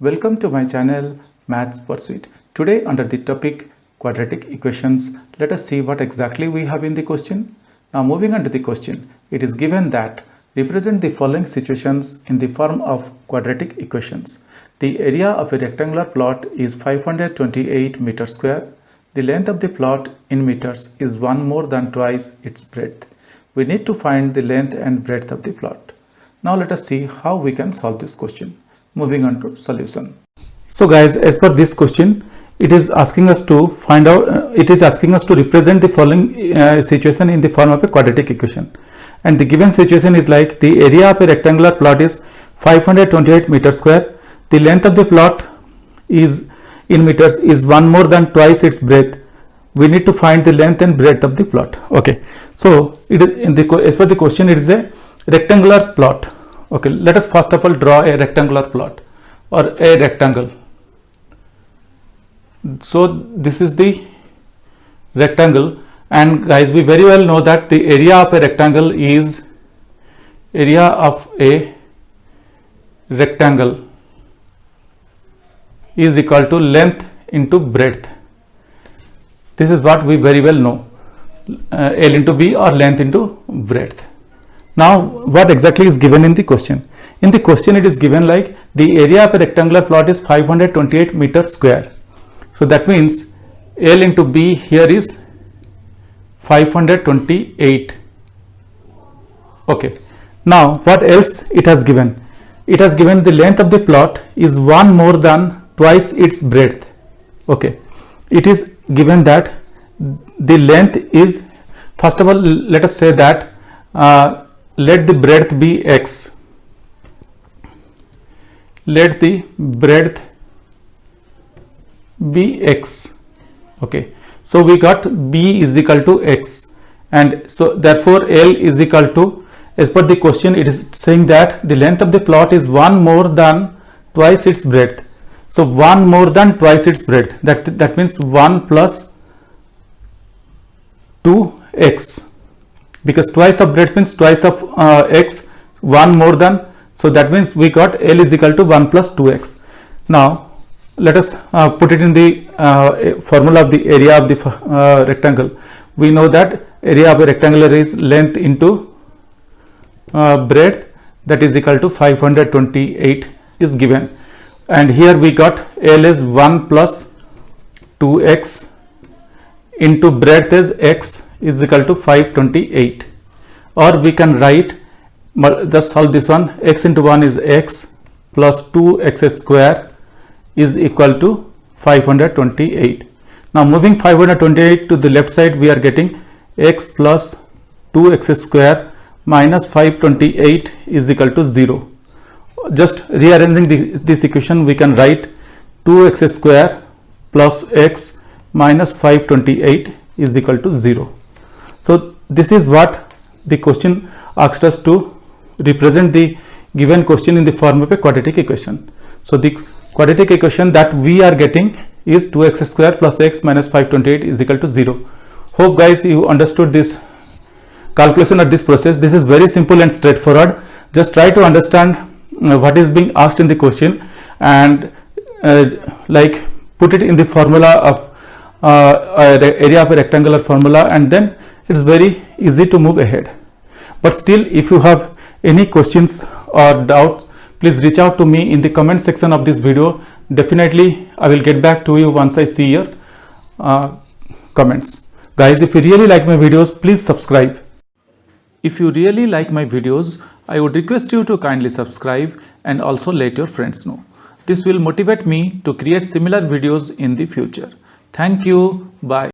Welcome to my channel Maths Pursuit. Today under the topic quadratic equations, let us see what exactly we have in the question. Now moving on to the question, it is given that represent the following situations in the form of quadratic equations. The area of a rectangular plot is 528 meters square. The length of the plot in meters is one more than twice its breadth. We need to find the length and breadth of the plot. Now let us see how we can solve this question. Moving on to solution. So guys, as per this question, it is asking us to find out, to represent the following situation in the form of a quadratic equation. And the given situation is like the area of a rectangular plot is 528 meters square. The length of the plot is in meters is one more than twice its breadth. We need to find the length and breadth of the plot. Okay, so it is in the as per the question, it is a rectangular plot. Okay, let us first of all draw a rectangular plot or a rectangle. So this is the rectangle, and guys, we very well know that the area of a rectangle is equal to length into breadth. This is what we very well know, L into B or length into breadth. Now what exactly is given in the question? In the question it is given like the area of a rectangular plot is 528 meters square. So that means L into B here is 528. Okay. Now what else it has given? It has given the length of the plot is one more than twice its breadth. Okay. It is given that the length is, first of all, let us say that let the breadth be x. Let the breadth be x. Okay, so we got b is equal to x, and so therefore L is equal to, as per the question, it is saying that the length of the plot is one more than twice its breadth. So one more than twice its breadth, that means 1 plus 2x, because twice of breadth means twice of x, one more than, so that means we got L is equal to 1 plus 2x. Now let us put it in the formula of the area of the rectangle. We know that area of a rectangle is length into breadth, that is equal to 528 is given, and here we got L is 1 plus 2x into breadth is x is equal to 528, or we can write, just solve this one, x into 1 is x plus 2x square is equal to 528. Now moving 528 to the left side, we are getting x plus 2x square minus 528 is equal to 0. Just rearranging this equation, we can write 2x square plus x minus 528 is equal to 0. So this is what the question asked us to represent the given question in the form of a quadratic equation. So the quadratic equation that we are getting is 2x square plus x minus 528 is equal to 0. Hope guys you understood this calculation or this process. This is very simple and straightforward. Just try to understand what is being asked in the question, and like put it in the formula of area of a rectangular formula, and then it's very easy to move ahead. But still, if you have any questions or doubts, please reach out to me in the comment section of this video. Definitely I will get back to you once I see your comments. Guys, if you really like my videos, please subscribe. If you really like my videos, I would request you to kindly subscribe and also let your friends know. This will motivate me to create similar videos in the future. Thank you. Bye.